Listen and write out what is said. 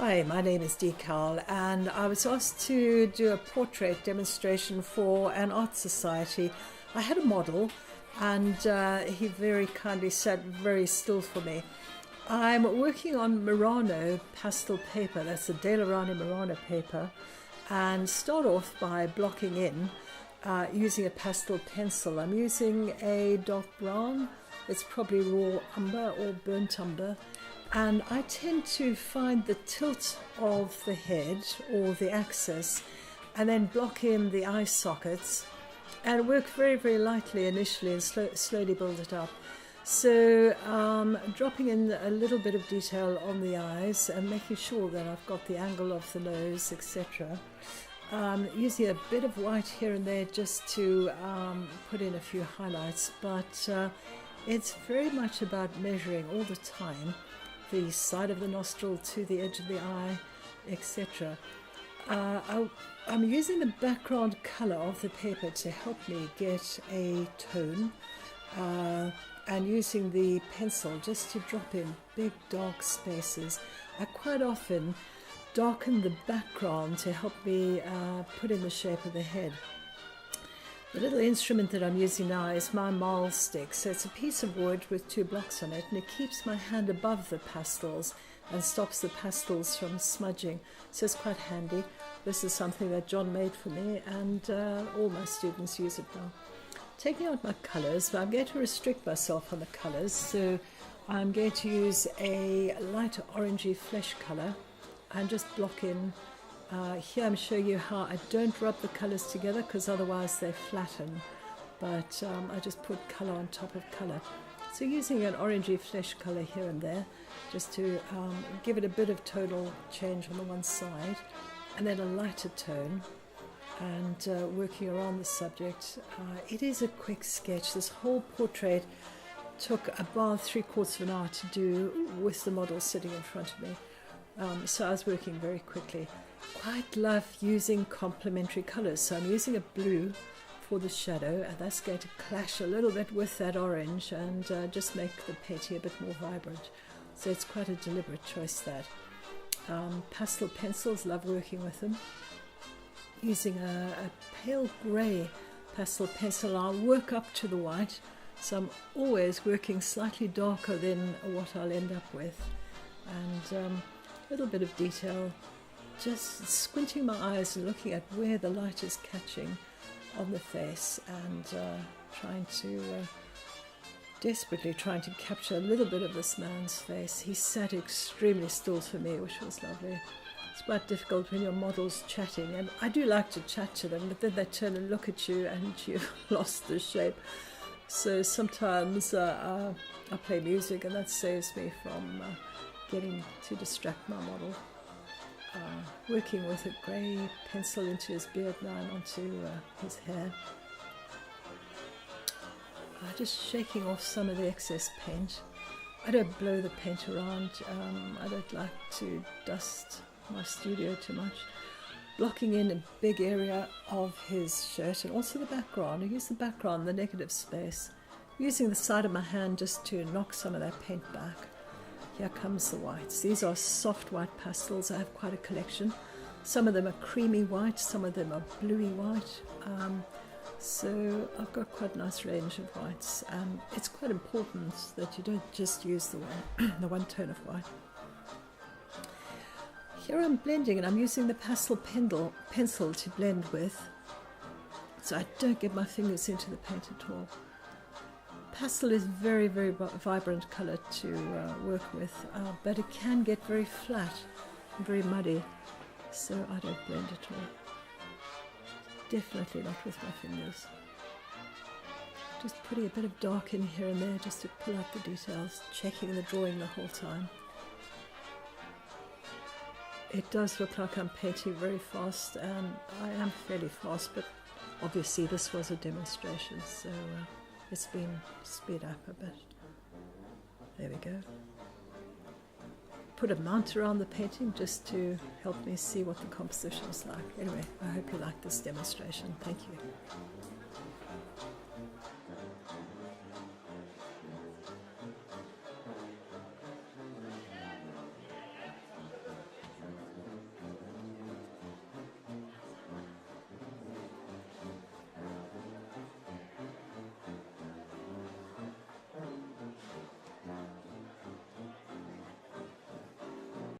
Hi, my name is Cowell, and I was asked to do a portrait demonstration for an art society. I had a model, and he very kindly sat very still for me. I'm working on Murano pastel paper, that's a Rowney Murano paper, and start off by blocking in using a pastel pencil. I'm using a dark brown, it's probably raw umber or burnt umber. And I tend to find the tilt of the head or the axis and then block in the eye sockets and work very, very lightly initially and slowly build it up. So dropping in a little bit of detail on the eyes and making sure that I've got the angle of the nose, etc. Using a bit of white here and there just to put in a few highlights, but it's very much about measuring all the time the side of the nostril to the edge of the eye, etc. I'm using the background color of the paper to help me get a tone, and using the pencil just to drop in big dark spaces. I quite often darken the background to help me put in the shape of the head. The little instrument that I'm using now is my mahl stick. So it's a piece of wood with two blocks on it, and it keeps my hand above the pastels and stops the pastels from smudging. So it's quite handy. This is something that John made for me, and all my students use it now. Taking out my colors, I'm going to restrict myself on the colors. So I'm going to use a light orangey flesh color and just block in. Here I'm showing you how I don't rub the colors together because otherwise they flatten, but I just put color on top of color. So using an orangey flesh color here and there just to give it a bit of tonal change on the one side, and then a lighter tone, and working around the subject. It is a quick sketch. This whole portrait took about 3/4 of an hour to do with the model sitting in front of me. So I was working very quickly. Quite love using complementary colors. So I'm using a blue for the shadow, and that's going to clash a little bit with that orange and just make the painting a bit more vibrant. So it's quite a deliberate choice, that. Pastel pencils, love working with them. Using a pale grey pastel pencil, I'll work up to the white. So I'm always working slightly darker than what I'll end up with. And a little bit of detail, just squinting my eyes and looking at where the light is catching on the face, and desperately trying to capture a little bit of this man's face. He sat extremely still for me, which was lovely. It's quite difficult when your model's chatting, and I do like to chat to them, but then they turn and look at you and you've lost the shape. So sometimes I play music, and that saves me from getting to distract my model. Working with a grey pencil into his beard now and onto his hair. Just shaking off some of the excess paint. I don't blow the paint around. I don't like to dust my studio too much. Blocking in a big area of his shirt, and also the background. I use the background, the negative space. Using the side of my hand just to knock some of that paint back. Here comes the whites. These are soft white pastels. I have quite a collection. Some of them are creamy white, some of them are bluey white. So I've got quite a nice range of whites. It's quite important that you don't just use the one tone of white. Here I'm blending, and I'm using the pastel pencil to blend with, so I don't get my fingers into the paint at all. Pastel is very, very vibrant colour to work with, but it can get very flat and very muddy, so I don't blend at all. Definitely not with my fingers. Just putting a bit of dark in here and there just to pull out the details, checking the drawing the whole time. It does look like I'm painting very fast, and I am fairly fast, but obviously this was a demonstration, so it's been sped up a bit. There we go. Put a mount around the painting just to help me see what the composition is like. Anyway, I hope you like this demonstration. Thank you.